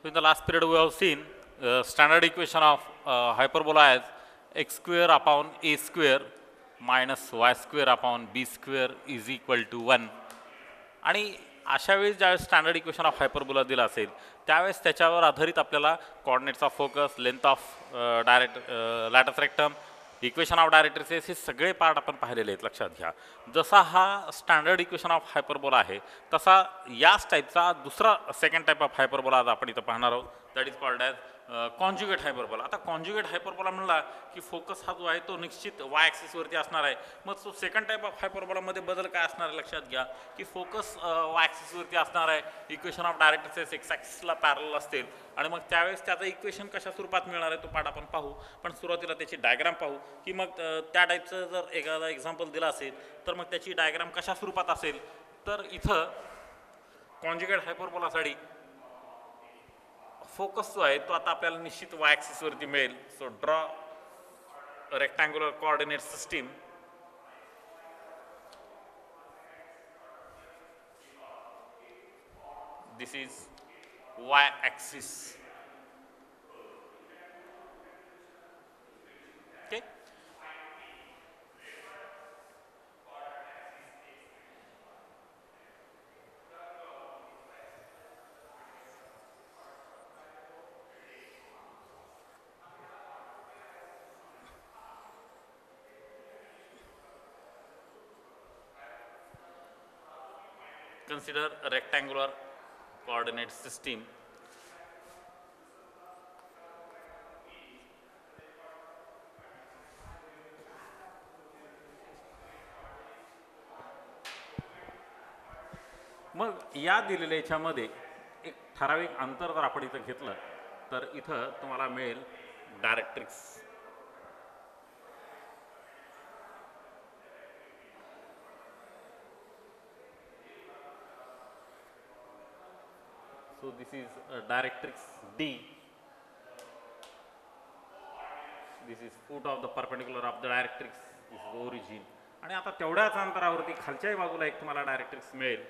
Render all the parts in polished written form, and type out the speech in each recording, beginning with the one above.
So in the last period we have seen standard equation of hyperbola as x square upon a square minus y square upon b square is equal to 1. आणि अशा वेळेस ज्यावेळेस standard equation of hyperbola दिला असेल त्यावेळेस त्याच्यावर आधारित आपल्याला कोऑर्डिनेट्सचा focus, length of direct latus rectum, equation of directrices हे सगळे पार्ट आपण पाहिलेले आहेत. लक्षात घ्या, जसा हा स्टँडर्ड इक्वेशन ऑफ हायपरबोला आहे तसा याच टाईपचा दुसरा सेकंड टाईप ऑफ हायपरबोला आज आपण इथं पाहणार आहोत. That is called as conjugate hyperbola. आता कॉन्ज्युगेट हायपरबोला म्हणला की फोकस हा जो आहे तो निश्चित वाय ॲक्सिसवरती असणार आहे. मग तो सेकंड टाईप ऑफ हायपरबोलामध्ये बदल काय असणार आहे लक्षात घ्या की फोकस वाय ॲक्सिसवरती असणार आहे, इक्वेशन ऑफ डायरेक्ट्रिसेस एक्स ॲक्सिसला पॅरल असतील आणि मग त्यावेळेस त्याचं इक्वेशन कशा स्वरूपात मिळणार आहे तो पाठ आपण पाहू. पण सुरुवातीला त्याची डायग्राम पाहू की मग त्या टाईपचं जर एखादा एक्झाम्पल दिला असेल तर मग त्याची डायग्राम कशा स्वरूपात असेल. तर इथं कॉन्ज्युगेट हायपरबोलासाठी फोकस जो आहे तो आता आपल्याला निश्चित वाय ॲक्सिसवरती मिळेल. So draw rectangular coordinate system. This is y axis. Okay. Consider a rectangular coordinate system. मग या दिलेल्या याच्यामध्ये एक ठराविक अंतर जर आपण इथं घेतलं तर इथं तुम्हाला मिळेल directrix. So this is directrix D. This is foot of the perpendicular of the directrix. This is origin. आणि आता तेवढ्याच अंतरावरती खालच्याही बाजूला एक तुम्हाला डायरेक्ट्रिक्स मिळेल.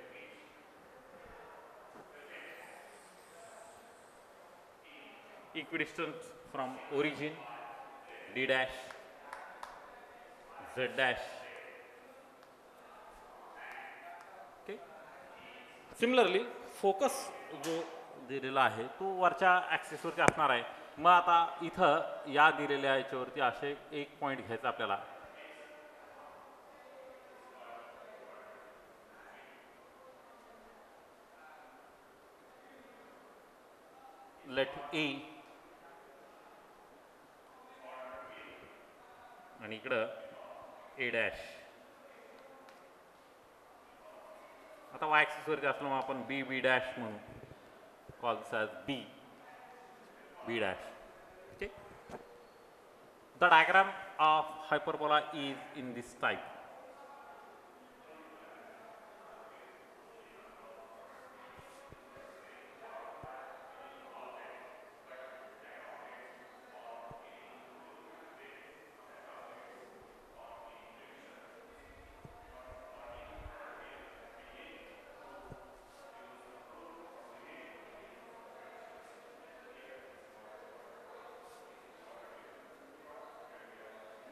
Equidistant from origin D dash Z dash. Okay. Similarly, focus जो दिलेला आहे तो वरच्या ॲक्सिसवरती असणार आहे. मग आता इथं या दिलेल्या याच्यावरती असे एक पॉईंट घ्यायचा आपल्याला. लेट ए आणि इकडं ए डॅश. आता वाय ॲक्सिसवरती असलं मग आपण बी बी डॅश म्हणू. Call this as B B dash. Okay. The diagram of hyperbola is in this type.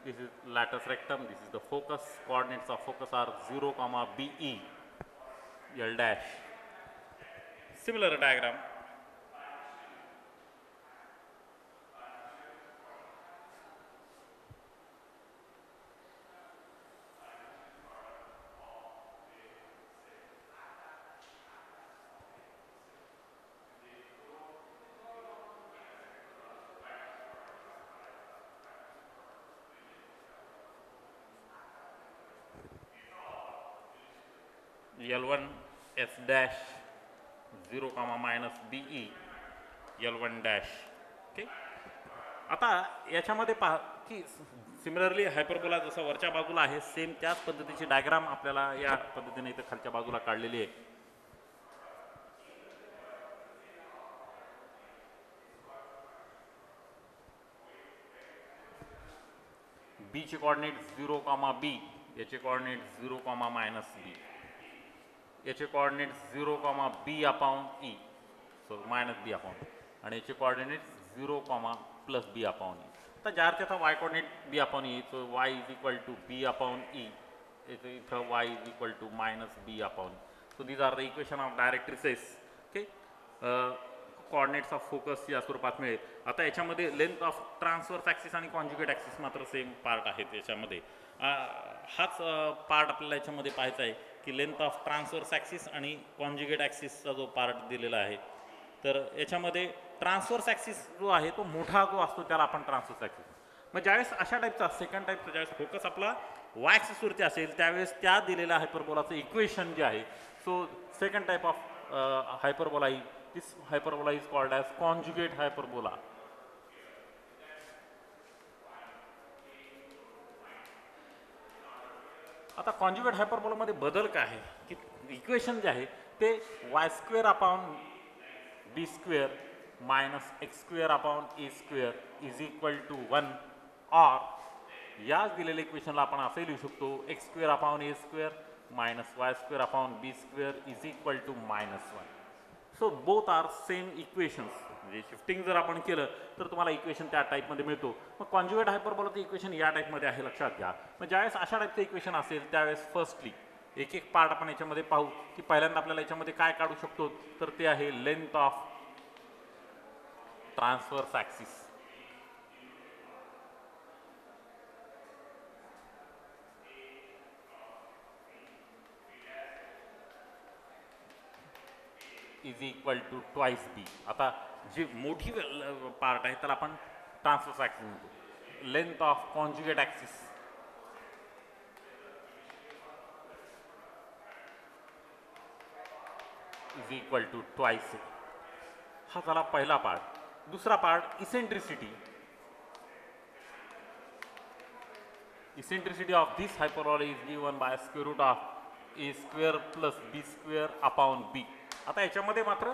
This is latus rectum. This is the focus. Coordinates of focus are 0, BE, L dash. Similar diagram. L1 S dash 0, minus BE L1 dash. Okay. आता याच्यामध्ये पहा की similarly hyperbola जसा वरच्या बाजूला आहे same त्याच पद्धतीची डायग्राम आपल्याला या पद्धतीने इथं खालच्या बाजूला काढलेली आहे. बी चे कोऑर्डिनेट 0, B, याचे कोऑर्डिनेट 0, मायनस B, याचे coordinate 0, B upon E, so minus B upon आणि याचे coordinate 0, plus B upon E. तर ज्या अर्थी आता Y coordinate B upon E, so Y is equal to B upon E, इथं Y is equal to minus B upon E. So these are the equation of directrices. Okay, coordinates of focus या स्वरूपात मिळेल. आता याच्यामध्ये length of transverse axis आणि conjugate axis मात्र same part आहेत याच्यामध्ये. हाच पार्ट आपल्याला याच्यामध्ये पाहायचा आहे की लेंथ ऑफ ट्रान्सफर्स ॲक्सिस आणि कॉन्ज्युगेट ॲक्सिसचा जो पार्ट दिलेला आहे, तर याच्यामध्ये ट्रान्सफर्स ॲक्सिस जो आहे तो मोठा जो असतो त्याला आपण ट्रान्सफर्स ॲक्सिस. मग ज्यावेळेस अशा टाईपचा सेकंड टाईपचा ज्यावेळेस फोकस आपला वाय ॲक्सिसवरती असेल त्यावेळेस त्या दिलेल्या हायपरबोलाचं इक्वेशन जे आहे, so second type of hyperbola, this hyperbola is called as conjugate hyperbola. आता कॉन्ज्युगेट हायपरबोला मध्ये बदल काय आहे की इक्वेशन जे आहे ते Y square upon B square minus X square upon A square is equal to 1, और याच दिलेल्या इक्वेशनला आपण असे लिहू शकतो X square upon A square minus Y square upon B square is equal to -1. So both are same equations. म्हणजे shifting जर आपण केलं तर तुम्हाला इक्वेशन त्या टाईपमध्ये मिळतो. मग कॉन्ज्युगेट हायपरबोलाचं इक्वेशन या टाईपमध्ये आहे, लक्षात घ्या. मग ज्यावेळेस अशा टाईपचं इक्वेशन असेल त्यावेळेस फर्स्टली एक एक पार्ट आपण याच्यामध्ये पाहू की पहिल्यांदा आपल्याला याच्यामध्ये काय काढू शकतो, तर ते आहे length of transverse axis. Is equal to twice B. आता जी मोठी पार्ट आहे त्याला आपण ट्रान्सफर्स ॲक्सिस म्हणतो. Length of conjugate axis is equal to twice A. हा झाला पहिला पार्ट. दुसरा part eccentricity. Eccentricity of this hyperbola is given by square root of A square plus B square upon B. आता याच्यामध्ये मात्र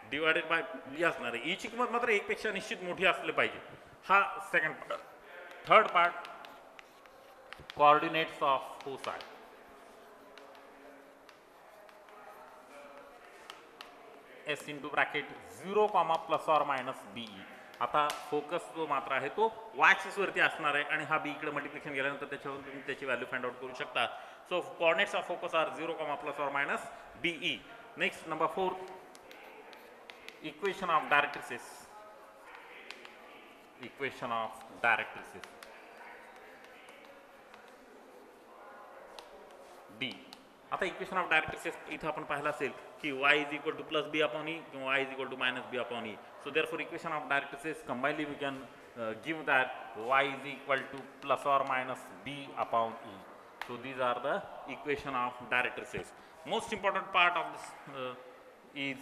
divided by बी असणार आहे. ईची किंमत मात्र एकपेक्षा निश्चित मोठी असली पाहिजे. हा second part. Third part coordinates of foci. S into bracket 0, plus or minus B. आता फोकस जो मात्र आहे तो वाय ॲक्सिसवरती असणार आहे आणि हा बी इकडे मल्टिप्लिकेशन गेल्यानंतर त्याच्यावरून तुम्ही त्याची व्हॅल्यू फाइंड आउट करू शकता. So coordinates of focus are 0, plus or minus B E. Next, number 4, equation of directrices. Equation of directrices. D. आता इक्वेशन ऑफ डायरेक्ट्रिसेस इथं आपण पाहिलं असेल की y is equal to plus B upon E किंवा y is equal to minus B upon E. So therefore equation of directrices combinedly we can give that y is equal to plus or minus B upon E. So these are the equation of directrices. Most important part of this is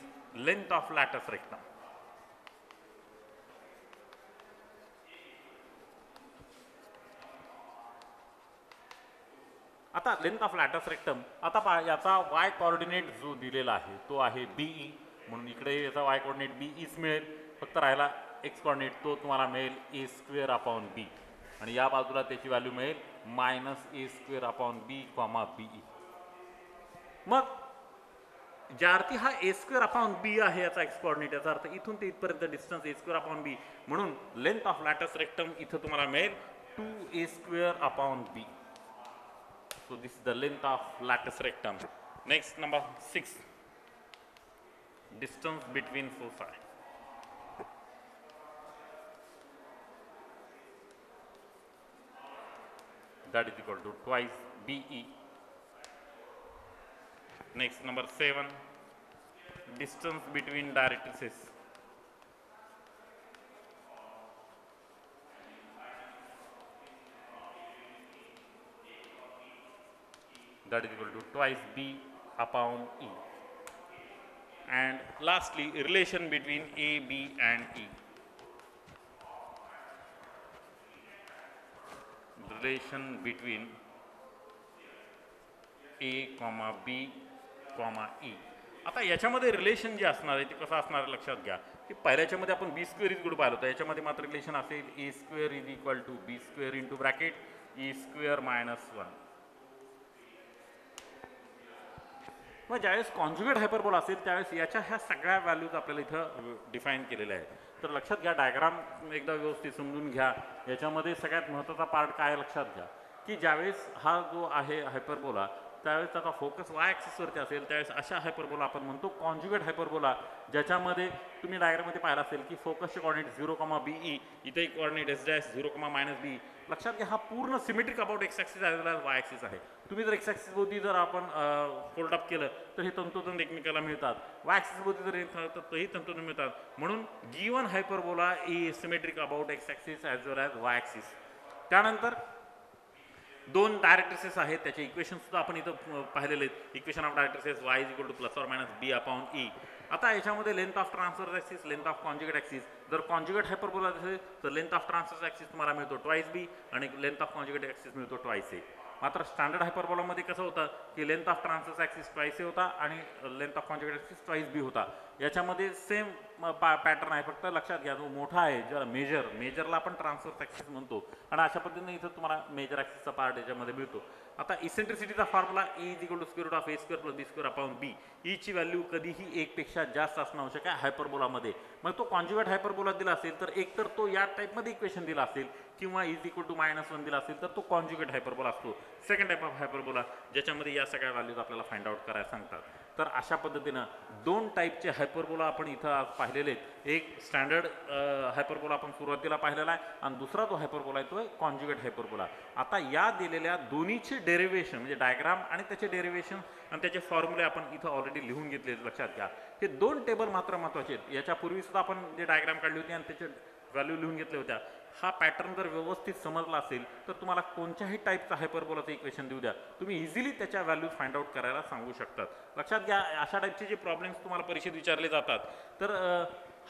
length of latus rectum. आता length of latus rectum. आता पहा याचा Y coordinate जो दिलेला आहे तो आहे be, म्हणून इकडे याचा वाय कोऑर्डिनेट बीईच मिळेल. फक्त राहिला एक्स कोऑर्डिनेट तो तुम्हाला मिळेल ए स्क्वेअर अपॉन बी आणि या बाजूला त्याची व्हॅल्यू मिळेल minus A square upon B comma B E. मग ज्या अर्थी हा ए स्क्वेअर अपॉन बी आहे याचा एक्स कोऑर्डिनेट, याचा अर्थ इथून ते इथपर्यंत distance A square upon B, म्हणून लेंथ ऑफ लॅटस रेक्टम इथं तुम्हाला मिळेल 2 A square upon B. So this is the length of lattice rectum. Next, number 6, distance between foci. That is equal to twice BE. Next, number 7, distance between directrices. That is equal to twice B upon E. And lastly, relation between A, B and E. Relation between A, B, E. आता याच्यामध्ये relation जे असणार आहे ते कसं असणार आहे लक्षात घ्या की पहिल्याच्यामध्ये आपण बी स्क्वेअर इज गुड पाहिलं होतं. याच्यामध्ये मात्र रिलेशन असेल A square is equal to B square into bracket E square minus 1. मग ज्यावेळेस कॉन्ज्युगेट हायपरबोला असेल त्यावेळेस याच्या ह्या सगळ्या व्हॅल्यूज आपल्याला इथं डिफाईन केलेल्या आहेत. तर लक्षात घ्या, डायग्राम एकदा व्यवस्थित समजून घ्या. याच्यामध्ये सगळ्यात महत्त्वाचा पार्ट काय लक्षात घ्या की ज्यावेळेस हा जो आहे हायपरबोला त्यावेळेस त्याचा फोकस वाय ॲक्सिसवरती असेल त्यावेळेस अशा हायपरबोला आपण म्हणतो कॉन्ज्युगेट हायपरबोला, ज्याच्यामध्ये तुम्ही डायग्राममध्ये पाहिलं असेल की फोकसचे कॉर्डिनेट 0,BE, इथे एक कॉर्डिनेट S' 0,-B. लक्षात घ्या, हा पूर्ण symmetric about x axis as well as Y axis आहे. तुम्ही जर एक्स ॲक्सिस भोवती जर आपण फोल्ड अप केलं तर हे तंतोतंत एकमेकाला मिळतात, वाय ॲक्सिस भोवती जर तर तोही तंतोतंत मिळतात. म्हणून given hyperbola is symmetric about x axis as well as Y axis. त्यानंतर दोन डायरेक्ट्रिसेस आहेत, त्याचे इक्वेशन सुद्धा आपण इथं पाहिलेले आहेत. Equation of directrices y = ±b/e. आता याच्यामध्ये length of transverse axis, length of conjugate axis. जर कॉन्ज्युगेट हायपरबोला असेल तर लेंथ ऑफ ट्रान्सफर ॲक्सिस तुम्हाला मिळतो 2b आणि लेंथ ऑफ कॉन्ज्युगेट ॲक्सिस मिळतो 2a. मात्र स्टँडर्ड हायपरबोलामध्ये कसं होतं की length of transverse axis 2a होता आणि length of conjugate axis 2b होता. याच्यामध्ये सेम पॅटर्न आहे, फक्त लक्षात घ्या जो मोठा आहे ज्याला मेजरला आपण ट्रान्सफर ॲक्सिस म्हणतो आणि अशा पद्धतीने इथं तुम्हाला मेजर ॲक्सिसचा पार्ट याच्यामध्ये मिळतो. आता इसेंट्रिसिटीचा फॉर्म्युला E = √a²+b²/b. E ची व्हॅल्यू कधीही 1 पेक्षा जास्त असणं आवश्यक आहे हायपरबोलामध्ये. मग तो कॉन्ज्युगेट हायपरबोला दिला असेल तर एक तर तो या टाईपमध्ये इक्वेशन दिला असेल किंवा E = -1 दिला असेल तर तो कॉन्ज्युगेट हायपरबोला असतो. सेकंड टाईप ऑफ हायपरबोला ज्याच्यामध्ये या सगळ्या व्हॅल्यूज आपल्याला फाइंड आउट करायला सांगतात. तर अशा पद्धतीनं दोन टाईपचे हायपरबोला आपण इथं आज पाहिलेले आहेत. एक स्टँडर्ड हायपरबोला आपण सुरुवातीला पाहिलेला आहे आणि दुसरा जो हायपरबोला आहे तो आहे कॉन्ज्युगेट हायपरबोला. आता या दिलेल्या दोन्हीचे डेरिव्हेशन म्हणजे डायग्राम आणि त्याचे डेरिव्हेशन आणि त्याचे फॉर्म्युले आपण इथं ऑलरेडी लिहून घेतले. लक्षात घ्या, हे दोन टेबल मात्र महत्त्वाचे आहेत. याच्यापूर्वी सुद्धा आपण जे डायग्राम काढली होती आणि त्याचे व्हॅल्यू लिहून घेतल्या होत्या. हा पॅटर्न जर व्यवस्थित समजला असेल तर तुम्हाला कोणत्याही टाईपचा हायपरबोलाचं इक्वेशन देऊ द्या, तुम्ही इझिली त्याच्या व्हॅल्यूज फाइंड आउट करायला सांगू शकतात. लक्षात घ्या, अशा टाईपचे जे प्रॉब्लेम्स तुम्हाला परीक्षेत विचारले जातात तर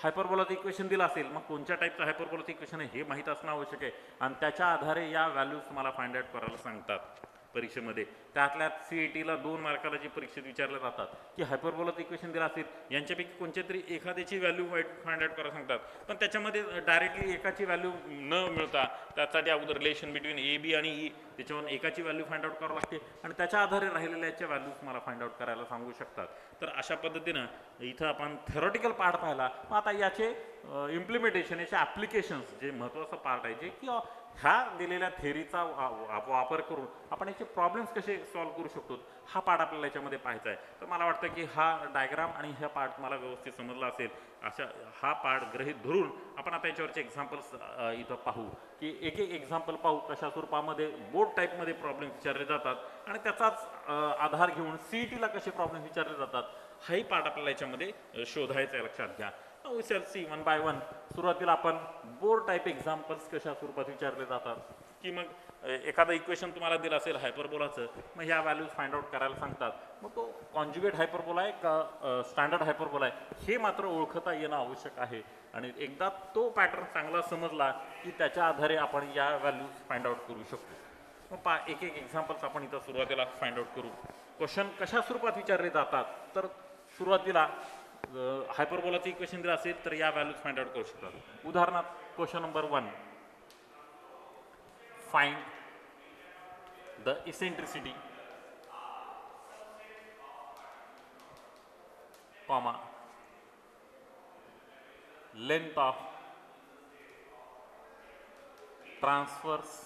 हायपरबोलाचं इक्वेशन दिलं असेल मग कोणत्या टाईपचं हायपरबोलाचं इक्वेशन आहे हे माहीत असणं आवश्यक आहे आणि त्याच्या आधारे या व्हॅल्यूज तुम्हाला फाइंड आउट करायला सांगतात परीक्षेमध्ये. त्यातल्या CATला 2 मार्काला जे परीक्षेत विचारले जातात की हायपरबोलाचं इक्वेशन दिलं असेल यांच्यापैकी कोणत्या तरी एखाद्याची व्हॅल्यू फाइंड आउट करायला सांगतात, पण त्याच्यामध्ये डायरेक्टली एकाची व्हॅल्यू न मिळता त्यासाठी अगोदर रिलेशन बिटवीन AB आणि E त्याच्यावरून एकाची व्हॅल्यू फाइंड आउट करावं लागते आणि त्याच्या आधारे राहिलेल्याच्या व्हॅल्यूज तुम्हाला फाइंड आउट करायला सांगू शकतात. तर अशा पद्धतीनं इथं आपण थेरॉटिकल पार्ट पाहिला. मग आता याचे इम्प्लिमेंटेशन, याचे ॲप्लिकेशन्स जे महत्त्वाचं पार्ट आहे जे की ह्या दिलेल्या थेअरीचा वापर करून आपण याचे प्रॉब्लेम्स कसे सॉल्व्ह करू शकतो हा पार्ट आपल्याला याच्यामध्ये पाहायचा आहे. तर मला वाटतं की हा डायग्राम आणि हा पार्ट तुम्हाला व्यवस्थित समजला असेल. अशा हा पार्ट गृहीत धरून आपण आता याच्यावरचे एक्झाम्पल्स इथं पाहू की एक एक्झाम्पल पाहू कशा स्वरूपामध्ये बोर्ड टाईपमध्ये प्रॉब्लेम विचारले जातात आणि त्याचाच आधार घेऊन CETला कसे प्रॉब्लेम विचारले जातात हाही पार्ट आपल्याला याच्यामध्ये शोधायचा आहे. लक्षात घ्या. We shall see one by one. सुरुवातीला आपण बोर्ड टाईप एक्झाम्पल्स कशा स्वरूपात विचारले जातात की मग एखादं इक्वेशन तुम्हाला दिलं असेल हायपरबोलाचं, मग ह्या व्हॅल्यूज फाइंड आउट करायला सांगतात. मग तो कॉन्ज्युगेट हायपरबोला आहे का स्टँडर्ड हायपरबोला आहे हे मात्र ओळखता येणं आवश्यक आहे. आणि एकदा तो पॅटर्न चांगला समजला की त्याच्या आधारे आपण या व्हॅल्यूज फाइंड आउट करू शकतो. मग एक एक्झाम्पल्स आपण इथं सुरुवातीला फाइंड आउट करू. क्वेश्चन कशा स्वरूपात विचारले जातात तर सुरुवातीला हायपरबोलाचं इक्वेशन दिलं असेल तर या व्हॅल्यूज फाइंड आउट करू शकतात. उदाहरणार्थ question number 1, find the eccentricity comma length of transfers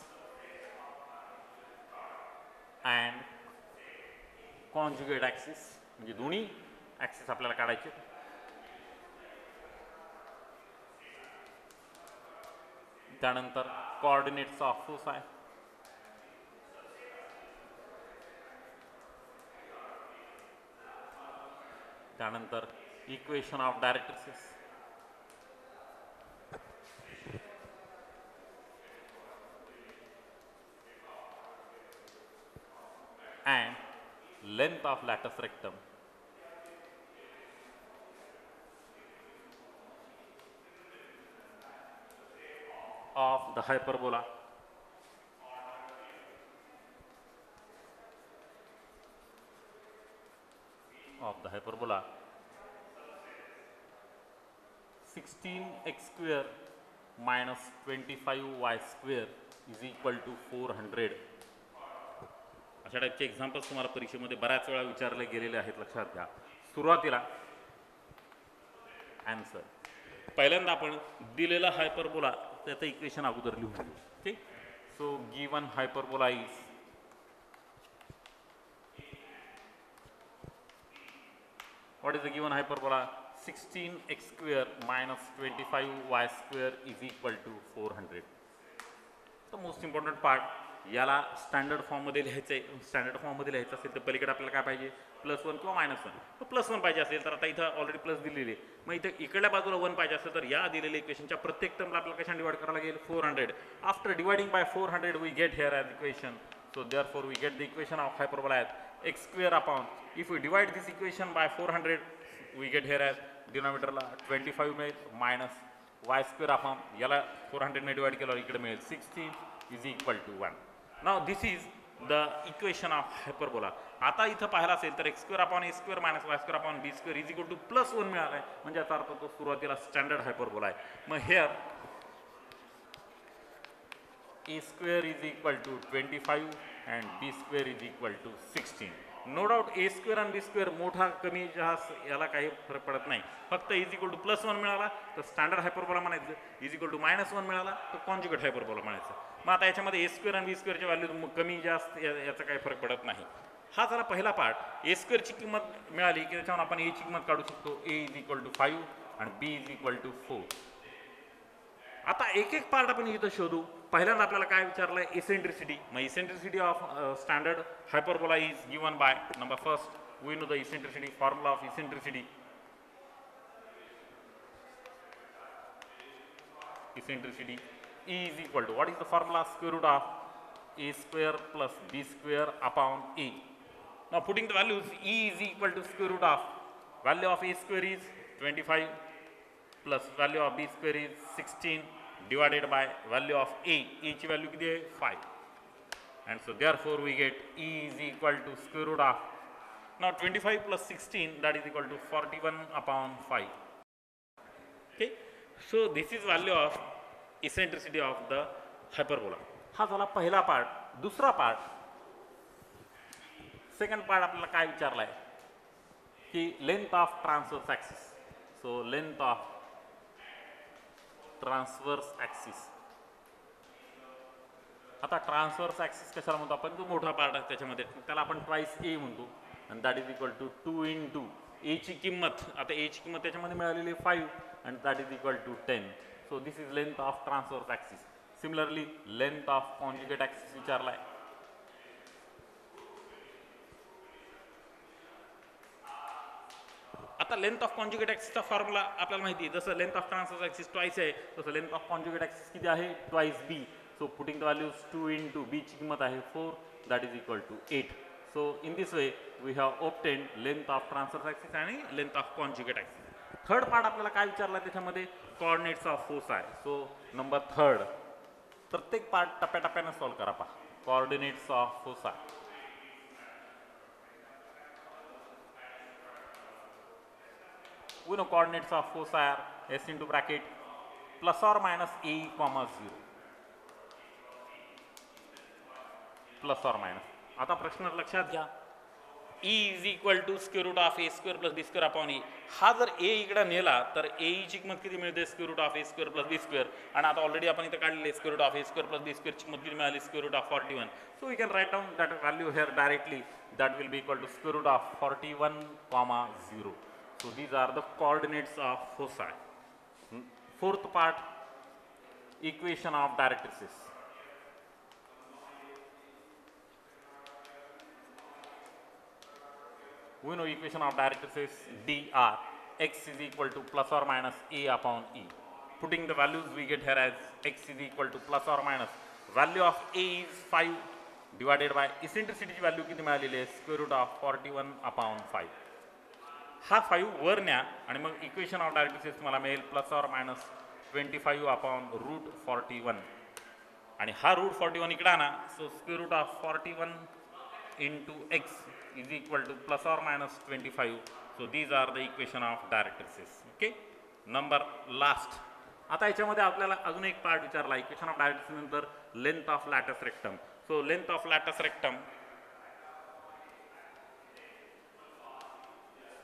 and conjugate axis, म्हणजे दोन्ही ॲक्सिस आपल्याला काढायचे. त्यानंतर कोऑर्डिनेट्स ऑफ फोर्स आहे. त्यानंतर equation of directrices, and length of latus rectum. Of the hyperbola of the hyperbola 16x² minus 25y² is equal to 400. अशा टाईपचे examples तुम्हाला परीक्षेमध्ये बऱ्याच वेळा विचारले गेलेले आहेत, लक्षात घ्या. सुरुवातीला आन्सर पहिल्यांदा आपण दिलेला हायपरबोला त्याचं इक्वेशन अगोदर लिहून घेऊ. ठीक. So given hyperbola is what is the given hyperbola 16x square minus 25y square is equal to 400. The most important part याला स्टँडर्ड फॉर्ममध्ये लिहायचं आहे. स्टँडर्ड फॉर्ममध्ये लिहायचं असेल तर पलीकडे आपल्याला काय पाहिजे +1 किंवा -1. तो +1 पाहिजे असेल तर आता इथं ऑलरेडी प्लस दिलेली आहे. मग इथं इकडल्या बाजूला 1 पाहिजे असेल तर या दिलेल्या इक्वेशनच्या प्रत्येक टर्मला आपल्याला कशाने डिवाइड करावं लागेल 400. After dividing by 400 we get here as equation. So therefore we get the equation of hyperbola as x square upon if we divide this equation by 400 we get here as denominator ला 25 मिळेल minus y square upon याला 400 ने divide केल्यावर इकडे मिळेल 16 is equal to 1. now this is the equation of hyperbola. आता इथं पाहायला असेल तर x square upon a square minus y square upon b square is equal to +1 मिळाला आहे. म्हणजे याचा अर्थ तो सुरुवातीला स्टँडर्ड हायपरबोला आहे. मग here a square is equal to 25 and b square is equal to 16. No doubt a square आणि b square मोठा कमी जास्त याला काही फरक पडत नाही. फक्त इज इक्वल टू +1 मिळाला तर स्टँडर्ड हायपरबोला म्हणायचं, इज इक्वल टू -1 मिळाला तर कॉन्जुगेट हायपरबोला म्हणायचं. मग आता याच्यामध्ये a square आणि b square व्हॅल्यू कमी जास्त याचा काही फरक पडत नाही. हा झाला पहिला पार्ट. a square ची किंमत मिळाली की त्याच्यावर आपण a ची किंमत काढू शकतो. a इज इक्वल टू 5 आणि b इज इक्वल टू 4. आता एक एक पार्ट आपण इथं शोधू. पहिल्यांदा आपल्याला काय विचारलंय इसेंट्रिसिटी. मग eccentricity of standard hyperbola is given by number first we know the eccentricity formula of eccentricity. Eccentricity E is equal to what is the formula square root of a square plus b square upon a. Now putting the values E is equal to square root of value of a square is 25 plus value of b square is 16 divided by value of a. A ची value किती आहे 5. And so therefore we get E is equal to square root of now 25 plus 16 that is equal to 41 upon 5. Okay. So this is value of eccentricity of the hyperbola. हा झाला पहिला part. दुसरा part second part आपल्याला काय विचारलाय की length of transverse axis. So length of transverse axis. आता transverse axis कशाला म्हणतो आपण, जो मोठा पार्ट आहे त्याच्यामध्ये त्याला आपण ट्वाइस ए म्हणतो आणि that is equal to 2 into A ची किंमत. आता ए ची किंमत त्याच्यामध्ये मिळालेली 5 and that is equal to 10. So this is length of transverse axis. Similarly length of conjugate axis विचारलाय. आता लेंथ ऑफ कॉन्जुगेट ॲक्सिसचा फॉर्म्युला आपल्याला माहिती आहे. जसं length of transverse axis twice आहे तसं लेंथ ऑफ कॉन्जुगेट ॲक्सिस किती आहे twice B. So putting the values 2 into b ची किंमत आहे 4 that is equal to 8. So in this way we have obtained length of transverse axis आणि length of conjugate axis. Third part आपल्याला काय विचारला त्याच्यामध्ये coordinates of foci. So number third प्रत्येक part टप्प्याटप्प्याने सॉल्व्ह करा पहा. Coordinates of foci. We know coordinates of foci are s into bracket plus or minus a comma 0 plus or minus. आता प्रश्न लक्षात घ्या. E is equal to square root of a square plus b square upon e. हा जर a इकडे नेला तर a ची किंमत किती मिळते square root of a square plus b square. आणि आता ऑलरेडी आपण इथे काढले square root of a square plus b square ची किंमत किती मिळाली square root of 41. So we can write down that value here directly. That will be equal to square root of 41 comma 0. So these are the coordinates of foci. Fourth part, equation of directrices. We know equation of directrices dr x is equal to plus or minus a upon e. Putting the values we get here as x is equal to plus or minus value of a is 5 divided by eccentricity value किती मिळालेली आहे square root of 41 upon 5. हा 5 वर न्या आणि मग equation of directrices मला मिळेल plus or minus 25 upon root 41 आणि हा रूट 41 इकडे आणा. So square root of 41 into x is equal to plus or minus 25. So these are the equation of directrices. Okay. Number last. आता याच्यामध्ये आपल्याला अजून एक पार्ट विचारला इक्वेशन ऑफ डायरेक्ट्रिसेस नंतर length of latus rectum. So length of latus rectum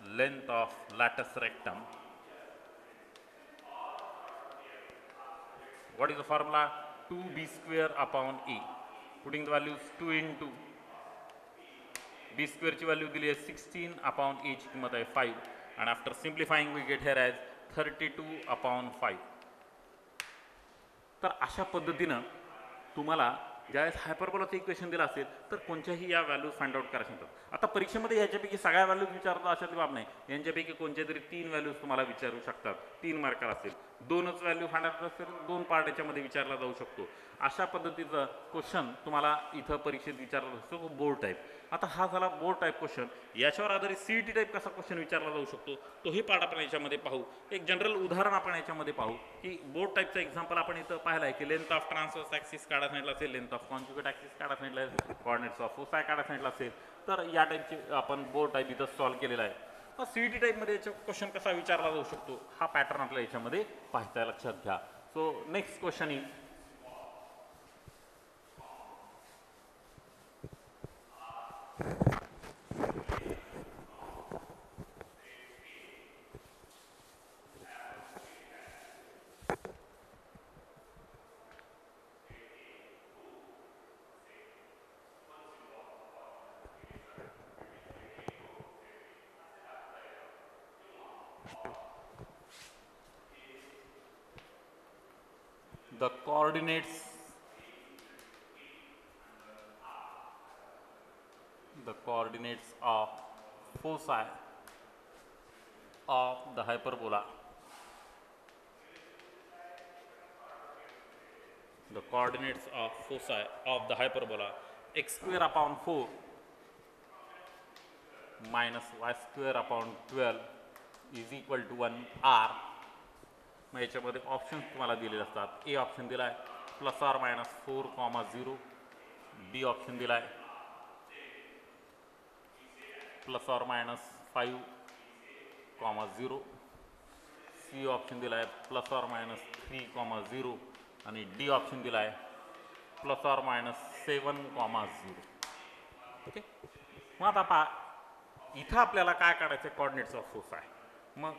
length of lattice rectum. What is the formula? 2b square upon a. Putting the values 2 into b square ची value दिली आहे 16 upon a ची किंमत आहे 5 and after simplifying we get here as 32 upon 5. तर अशा पद्धतीनं तुम्हाला ज्यावेळेस हायपरबोलाचं इक्वेशन दिलं असेल तर कोणत्याही या व्हॅल्यूज फाइंड आउट करा शकतात. आता परीक्षेमध्ये याच्यापैकी सगळ्या व्हॅल्यूज विचारतात अशातली बाब नाही. यांच्यापैकी कोणत्या तरी 3 व्हॅल्यूज तुम्हाला विचारू शकतात. 3 मार्कर असेल, 2च व्हॅल्यू फाइंड आउट असेल 2 पार्ट याच्यामध्ये विचारला जाऊ शकतो. अशा पद्धतीचं क्वेश्चन तुम्हाला इथं परीक्षेत विचारला जाऊ शकतो बोर्ड टाईप. आता हा झाला बोर्ड टाईप क्वेश्चन. याच्यावर आधारित सीईटी टाईप कसा क्वेश्चन विचारला जाऊ शकतो तोही पार्ट आपण याच्यामध्ये पाहू. एक जनरल उदाहरण आपण याच्यामध्ये पाहू की बोर्ड टाईपचं एक्झाम्पल आपण इथं पाहिलं आहे की लेंथ ऑफ ट्रान्सवर्स ॲक्सिस काढा सांगितलं असेल, लेंथ ऑफ कॉन्ज्युगेट ॲक्सिस काढा सांगितलं असेल, कोऑर्डिनेट्स ऑफ फोसाय काढा सांगितलं असेल. तर या टाईपचे आपण बोर्ड टाईप इथं सॉल्व्ह केलेला आहे. तर सीईटी टाईपमध्ये याचा क्वेश्चन कसा विचारला जाऊ शकतो हा पॅटर्न आपल्याला याच्यामध्ये पाहायचा आहे, लक्षात घ्या. So next question is the coordinates of foci of the hyperbola. The coordinates of foci of the hyperbola x square upon 4 minus y square upon 12 is equal to 1 r. मग याच्यामध्ये ऑप्शन्स तुम्हाला दिलेले असतात. ए ऑप्शन दिला आहे ±4,0, बी option दिला आहे ±5,0, C option दिला आहे ±3,0 आणि डी ऑप्शन दिला आहे ±7,0. ओके. मग आता पहा इथं आपल्याला काय काढायचं कोऑर्डिनेट्स ऑफ फोसाय. मग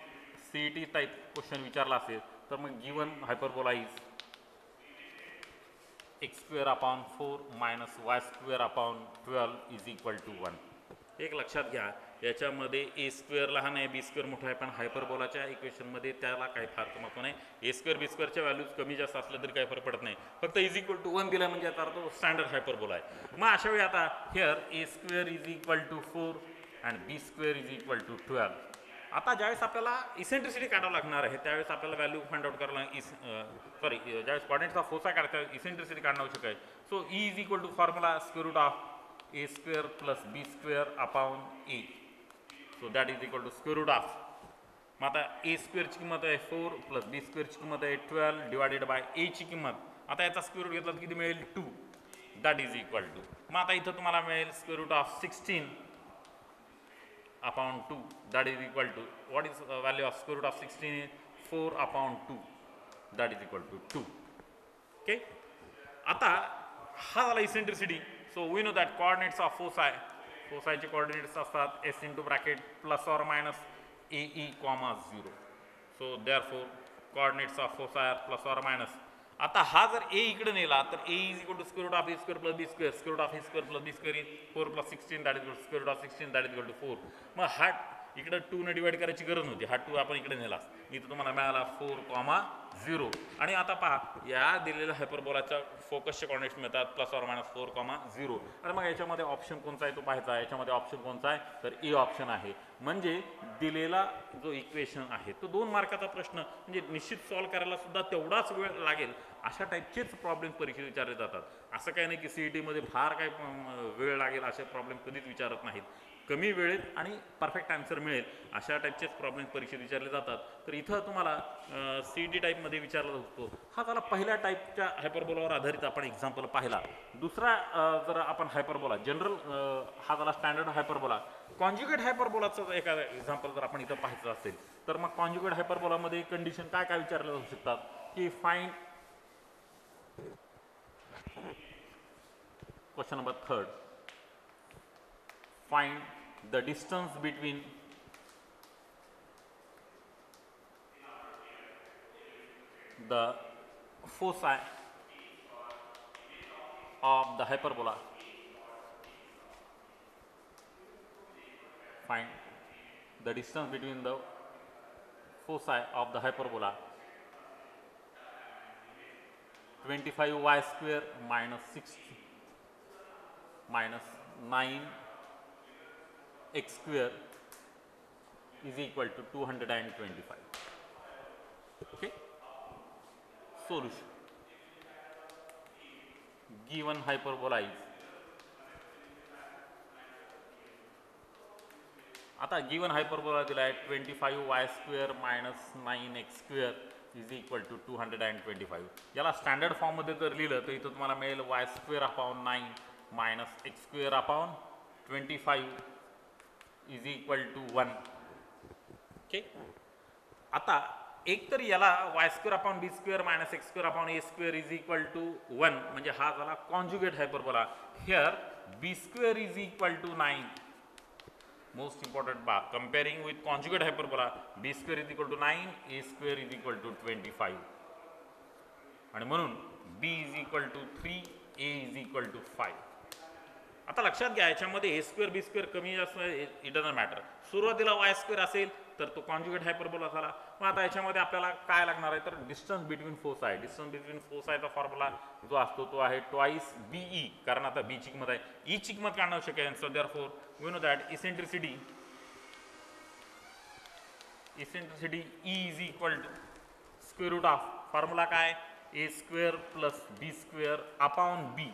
सीईटी टाईप क्वेश्चन विचारला असेल तर मग given hyperbola is x square upon 4 minus y square upon 12 is equal to 1. एक लक्षात घ्या याच्यामध्ये ए स्क्वेअर लहान आहे बी स्क्वेअर मोठा आहे, पण हायपरबोलाच्या इक्वेशनमध्ये त्याला काही फार महत्त्व नाही. ए स्क्वेअर बी स्क्वेअरच्या व्हॅल्यूज कमी जास्त असल्या तरी काही फरक पडत नाही. फक्त इज इक्वल टू 1 दिला म्हणजे याचा अर्थ स्टँडर्ड हायपरबोला आहे. मग अशा वेळी आता here A square is equal to 4 and B square is equal to 12. आता ज्यावेळेस आपल्याला इसेंट्रिसिटी काढावं लागणार आहे त्यावेळेस आपल्याला व्हॅल्यू फाइंड आउट करायला ज्यावेळेस कोऑर्डिनेट्स ऑफ फोसाय काढायचा इसेंट्रिसिटी काढणं आवश्यक आहे. So E is equal to formula square root of A square plus B square upon A. So that is equal to square root of. मग आता ए स्क्वेअरची किंमत आहे 4 प्लस बी स्क्वेअरची किंमत आहे 12 डिवायडेड बाय ए ची किंमत. आता याचा स्क्वेअर रूट घेतला तर किती मिळेल 2. That is equal to. मग आता इथं तुम्हाला मिळेल square root of 16 upon 2 that is equal to what is the value of square root of 16 is 4 upon 2 that is equal to 2. Okay. आता हा झाला eccentricity. So we know that coordinates of फोसायचे coordinates असतात as into bracket plus or minus a e comma 0. So therefore coordinates of foci are plus or minus. आता हा जर a इकडे नेला तर a is equal to square root of A square plus B square, square root of A square plus B square is 4 plus 16 that is equal to square root of 16 that is equal to 4. मग हा इकडे 2 ने divide करायची गरज नव्हती. हा 2 आपण इकडे नेला इथं तुम्हाला मिळाला 4,0. आणि आता पहा या दिलेल्या हायपरबोलाच्या फोकसचे कोऑर्डिनेट्स मिळतात प्लस ऑर मायनस 4,0. तर मग याच्यामध्ये ऑप्शन कोणता आहे तो पाहायचा. याच्यामध्ये ऑप्शन कोणता आहे तर ए ऑप्शन आहे. म्हणजे दिलेला जो इक्वेशन आहे तो 2 मार्काचा प्रश्न म्हणजे निश्चित सॉल्व्ह करायला सुद्धा तेवढाच वेळ लागेल. अशा टाईपचेच प्रॉब्लेम परीक्षेत विचारले जातात. असं काही नाही की सीईटीमध्ये फार काही वेळ लागेल असे प्रॉब्लेम कधीच विचारत नाहीत. कमी वेळेत आणि परफेक्ट आन्सर मिळेल अशा टाईपचेच प्रॉब्लेम परीक्षेत विचारले जातात. तर इथं तुम्हाला सीईटी टाईपमध्ये विचारला जातो. हा झाला पहिल्या टाईपच्या हायपरबोलावर आधारित आपण एक्झाम्पल पाहिला. दुसरा जर आपण हायपरबोला जनरल हा झाला स्टँडर्ड हायपरबोला. कॉन्ज्युगेट हायपरबोलाचं एखादं एक्झाम्पल जर आपण इथं पाहायचं असेल तर मग कॉन्ज्युगेट हायपरबोलामध्ये कंडिशन काय काय विचारल्या जाऊ शकतात की find question number 3 find the distance between the foci of the hyperbola. Find the distance between the foci of the hyperbola. 25y square minus 60 minus 9x square is equal to 225. Okay. Solution. Given hyperbola is, आता given hyperbola दिला आहे 25y square minus 9x square is equal to 225. याला standard फॉर्ममध्ये जर लिहिलं तर इथं तुम्हाला मिळेल y square upon 9 minus x square upon 25 is equal to 1. Okay. आता एक तर याला y square upon b square minus x square upon a square is equal to 1 म्हणजे हा झाला conjugate hyperbola. Here b square is equal to 9. Most important part, comparing with conjugate hyperbola, b square is equal to 9, a square is equal to 25. आणि म्हणून b is equal to 3, a is equal to 5. आता लक्षात घ्या याच्यामध्ये a square b square कमी जास्त it doesn't matter. सुरुवातीला y square असेल तर तो कॉन्जुगेट हायपरबोला झाला. मग आता याच्यामध्ये आपल्याला काय लागणार आहे तर डिस्टन्स बिटवीन फोसाय आहे. डिस्टन्स बिटवीन फोसायचा फॉर्म्युला जो असतो तो आहे ट्वाइस बीई, कारण आता बी ची किंमत आहे, ई ची किंमत काढणं शक्य आहे. So therefore we know that eccentricity E is equal to square root of formula काय A square plus B square upon B.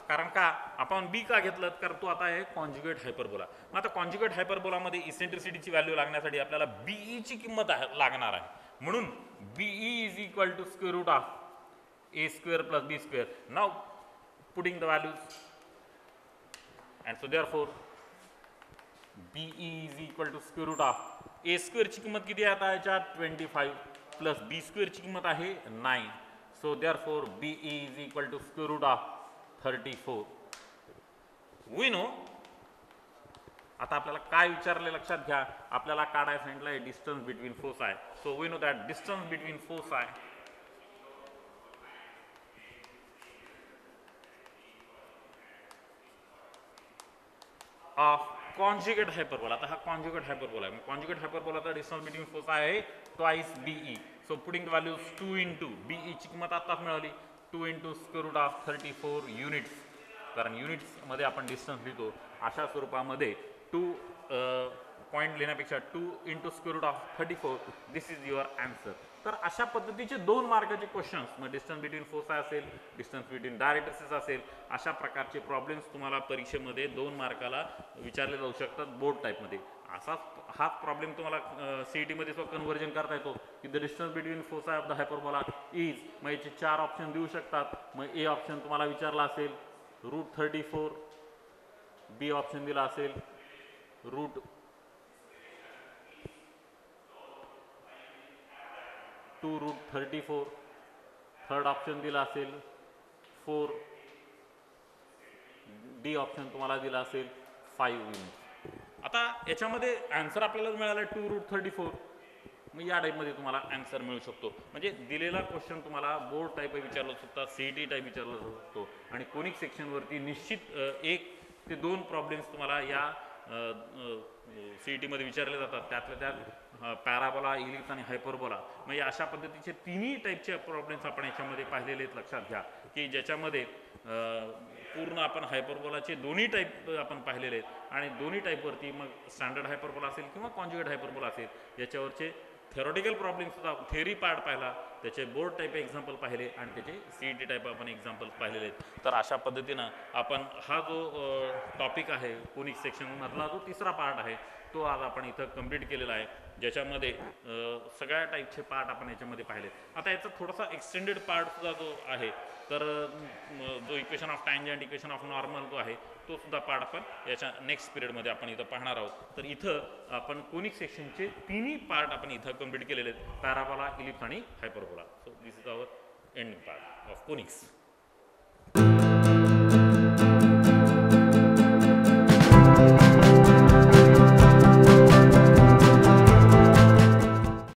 कारण का आपण बी का घेतलं कारण तो आता आहे कॉन्जुगेट हायपरबोला. मग आता कॉन्जुगेट हायपरबोलामध्ये इसेंट्रिसिटीची व्हॅल्यू लागण्यासाठी आपल्याला बीई ची किंमत लागणार आहे. म्हणून b e is equal to square root of A square plus B square. Now putting the values and so therefore be is equal to square root of a स्क्वेअरची किंमत किती आहे आता याच्यात 25 प्लस बी स्क्वेअरची किंमत आहे 9. So therefore be is equal to square root of 34. We know आता आपल्याला काय विचारले लक्षात घ्या, आपल्याला काढायला सांगितलं आहे distance between foci. So we know that distance between foci of conjugate hyperbola. आता हा कॉन्जुगेट हायपरबोला आहे. कॉन्जुगेट हायपरबोलाचा डिस्टन्स बिटवीन फोसाय आहे twice b e. So putting the values 2 into b e ची किंमत आताच मिळाली 2 into square root of 34 units, कारण युनिट्समध्ये आपण डिस्टन्स लिहितो अशा स्वरूपामध्ये 2 पॉईंट लिहिण्यापेक्षा 2 into square root of 34 this is your answer. तर अशा पद्धतीचे 2 मार्काचे क्वेश्चन्स, मग डिस्टन्स बिटवीन फोसाय असेल, डिस्टन्स बिटवीन डायरेक्ट्रिसेस असेल, अशा प्रकारचे प्रॉब्लेम्स तुम्हाला परीक्षेमध्ये 2 मार्काला विचारले जाऊ शकतात बोर्ड टाईपमध्ये. हाच प्रॉब्लेम तुम्हाला सीईटीमध्ये कन्व्हर्जन करता येतो की the distance between foci of the hyperbola is, मग याचे 4 ऑप्शन देऊ शकतात. मग ए ऑप्शन तुम्हाला विचारला असेल √34, बी ऑप्शन दिला असेल √2 √34, थर्ड ऑप्शन दिला असेल 4, डी ऑप्शन तुम्हाला दिला असेल 5 युनिट. आता याच्यामध्ये आन्सर आपल्याला मिळाला 2√34. मग या टाईपमध्ये तुम्हाला आन्सर मिळू शकतो. म्हणजे दिलेला क्वेश्चन तुम्हाला बोर्ड टाईप विचारला शकता, सीईटी टाईप विचारला जाऊ शकतो. आणि कोनिक सेक्शनवरती निश्चित 1 ते 2 प्रॉब्लेम्स तुम्हाला या सीईटीमध्ये विचारले जातात. त्यातल्या त्यात पॅराबोला, इलिप्स आणि हायपरबोला. म्हणजे अशा पद्धतीचे तिन्ही टाईपचे प्रॉब्लेम्स आपण याच्यामध्ये पाहिलेले आहेत. लक्षात घ्या की ज्याच्यामध्ये पूर्ण आपण हायपरबोलाचे दोन्ही टाईप आपण पाहिलेले आहेत. आणि दोन्ही टाईपवरती मग स्टँडर्ड हायपरबोला असेल किंवा कॉन्जुगेट हायपरबोला असेल याच्यावरचे थेरॉटिकल प्रॉब्लेम्ससुद्धा थेअरी पार्ट पाहिला, त्याचे बोर्ड टाईप एक्झाम्पल पाहिले आणि त्याचे सीईटी टाईप आपण एक्झाम्पल पाहिलेले आहेत. तर अशा पद्धतीनं आपण हा जो टॉपिक आहे कोनिक सेक्शनमधला जो 3रा पार्ट आहे तो आज आपण इथं कंप्लीट केलेला आहे, ज्याच्यामध्ये सगळ्या टाईपचे पार्ट आपण याच्यामध्ये पाहिले. आता याचा थोडासा एक्सटेंडेड पार्टसुद्धा जो आहे तर जो equation of tangent, equation of normal जो आहे तो सुद्धा पार्ट आपण याच्या नेक्स्ट पिरियडमध्ये आपण इथं पाहणार आहोत. तर इथं आपण कोनिक सेक्शनचे तिन्ही पार्ट आपण इथं कंप्लीट केलेले आहेत, पॅराबोला, इलिप्स आणि hyperbola. So this is our ending part of conics.